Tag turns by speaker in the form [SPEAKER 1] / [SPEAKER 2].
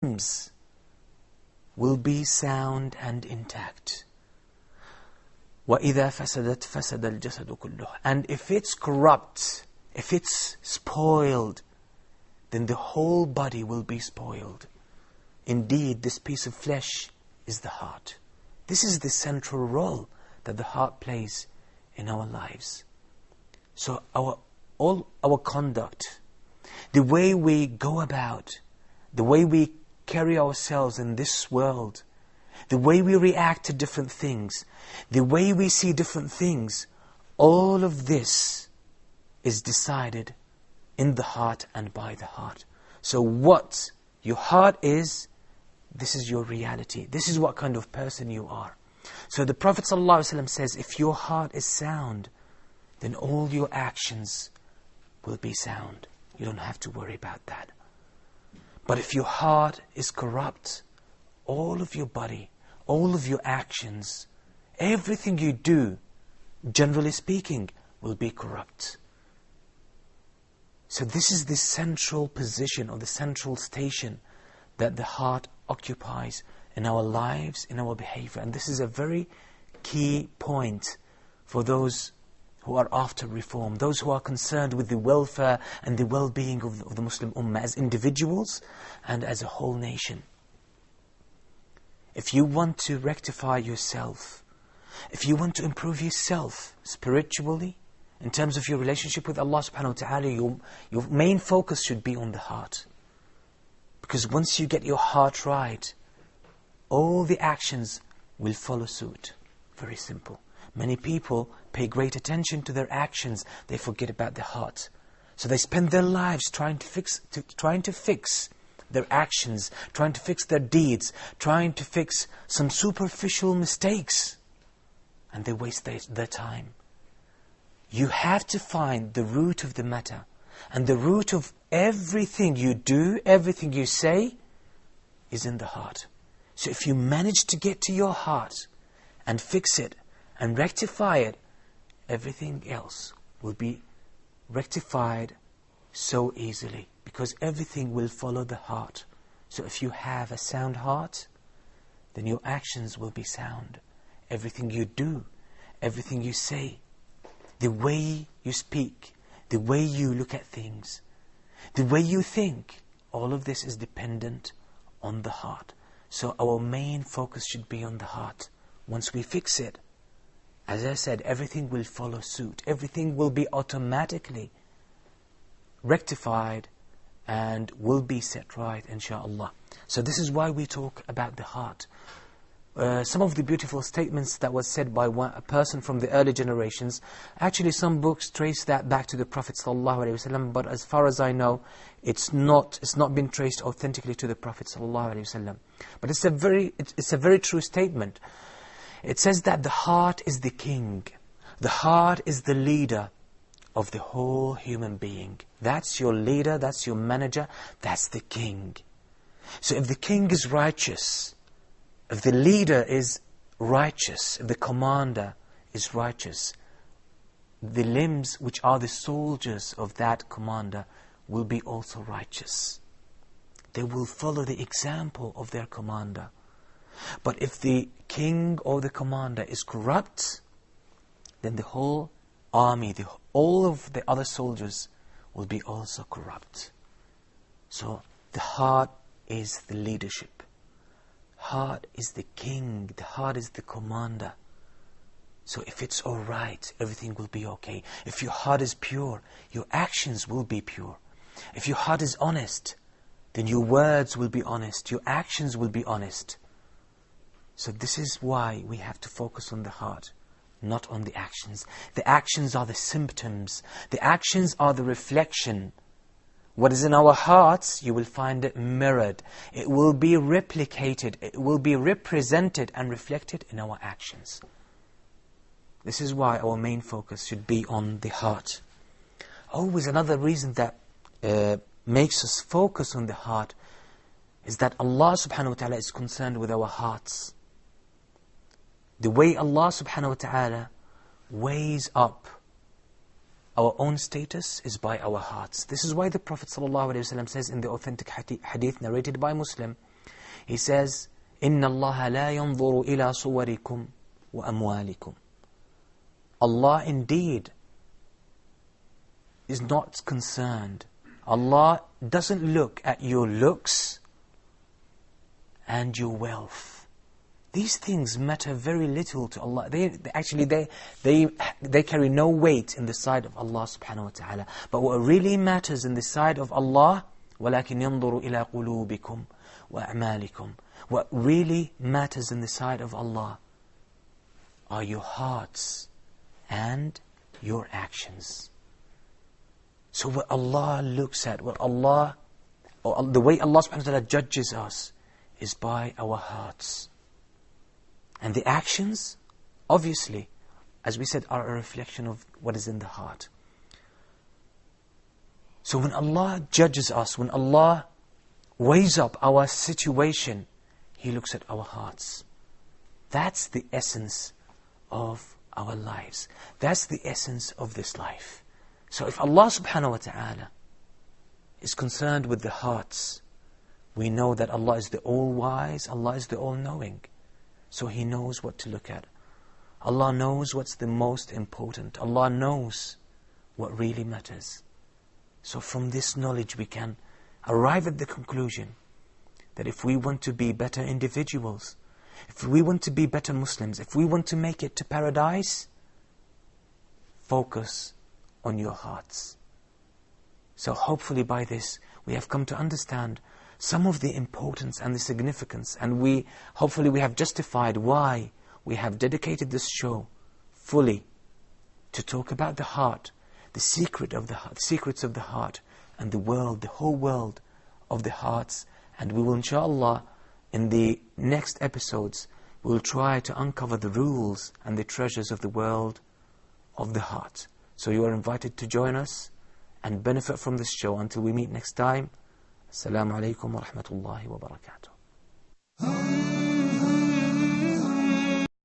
[SPEAKER 1] limbs will be sound and intact. وَإِذَا فَسَدَتْ فَسَدَ الْجَسَدُ كُلُّهُ. And if it's corrupt, if it's spoiled, then the whole body will be spoiled. Indeed, this piece of flesh is the heart. This is the central role that the heart plays in our lives. So all our conduct, the way we go about, the way we carry ourselves in this world, the way we react to different things, the way we see different things, all of this is decided in the heart and by the heart. So what your heart is, this is your reality. This is what kind of person you are. So the Prophet ﷺ says, if your heart is sound, then all your actions will be sound. You don't have to worry about that. But if your heart is corrupt, all of your body, all of your actions, everything you do, generally speaking, will be corrupt. So this is the central position or the central station that the heart occupies in our lives, in our behavior. And this is a very key point for those who are after reform, those who are concerned with the welfare and the well-being of the Muslim Ummah as individuals and as a whole nation. If you want to rectify yourself, if you want to improve yourself spiritually, in terms of your relationship with Allah subhanahu wa ta'ala, your main focus should be on the heart. Because once you get your heart right, all the actions will follow suit. Very simple. Many people pay great attention to their actions, they forget about their heart. So they spend their lives trying to fix their actions, trying to fix their deeds, trying to fix some superficial mistakes. And they waste their time. You have to find the root of the matter. And the root of everything you do, everything you say, is in the heart. So if you manage to get to your heart and fix it and rectify it, everything else will be rectified so easily. Because everything will follow the heart. So if you have a sound heart, then your actions will be sound. Everything you do, everything you say, the way you speak, the way you look at things, the way you think, all of this is dependent on the heart. So our main focus should be on the heart. Once we fix it, as I said, everything will follow suit. Everything will be automatically rectified and will be set right, inshaAllah. So this is why we talk about the heart. Some of the beautiful statements that was said by a person from the early generations, actually some books trace that back to the Prophet ﷺ, but as far as I know, it's not been traced authentically to the Prophet ﷺ. But it's a very true statement. It says that the heart is the king. The heart is the leader of the whole human being. That's your leader, that's your manager, that's the king. So if the king is righteous, if the leader is righteous, if the commander is righteous, the limbs which are the soldiers of that commander will be also righteous. They will follow the example of their commander. But if the king or the commander is corrupt, then the whole army, all of the other soldiers will be also corrupt. So the heart is the leadership. Heart is the king, the heart is the commander. So if it's all right, everything will be okay. If your heart is pure, your actions will be pure. If your heart is honest, then your words will be honest, your actions will be honest. So this is why we have to focus on the heart, not on the actions. The actions are the symptoms. The actions are the reflection. What is in our hearts, you will find it mirrored. It will be replicated. It will be represented and reflected in our actions. This is why our main focus should be on the heart. Always another reason that makes us focus on the heart is that Allah subhanahu wa ta'ala is concerned with our hearts. The way Allah subhanahu wa ta'ala weighs up our own status is by our hearts. This is why the Prophet ﷺ says in the authentic hadith narrated by Muslim, He says, إِنَّ اللَّهَ لَا يَنظُرُ إِلَى صُوَرِكُمْ وَأَمْوَالِكُمْ. Allah indeed is not concerned. Allah doesn't look at your looks and your wealth. These things matter very little to Allah. They carry no weight in the sight of Allah subhanahu wa ta'ala. But what really matters in the sight of Allah, وَلَكِنْ يَنظُرُ إِلَىٰ قُلُوبِكُمْ وَأَعْمَالِكُمْ. What really matters in the sight of Allah are your hearts and your actions. So what Allah looks at, the way Allah subhanahu wa ta'ala judges us is by our hearts. And the actions, obviously, as we said, are a reflection of what is in the heart. So when Allah judges us, when Allah weighs up our situation, He looks at our hearts. That's the essence of our lives. That's the essence of this life. So if Allah subhanahu wa ta'ala is concerned with the hearts, we know that Allah is the all-wise, Allah is the all-knowing. So He knows what to look at. Allah knows what's the most important. Allah knows what really matters. So from this knowledge we can arrive at the conclusion that if we want to be better individuals, if we want to be better Muslims, if we want to make it to paradise, focus on your hearts. So hopefully by this we have come to understand some of the importance and the significance, and hopefully we have justified why we have dedicated this show fully to talk about the heart, the secrets of the heart, and the world, the whole world of the hearts. And we will, inshallah, in the next episodes, we will try to uncover the rules and the treasures of the world of the heart. So you are invited to join us and benefit from this show. Until we meet next time, Assalamu alaikum wa rahmatullahi wa barakatuh.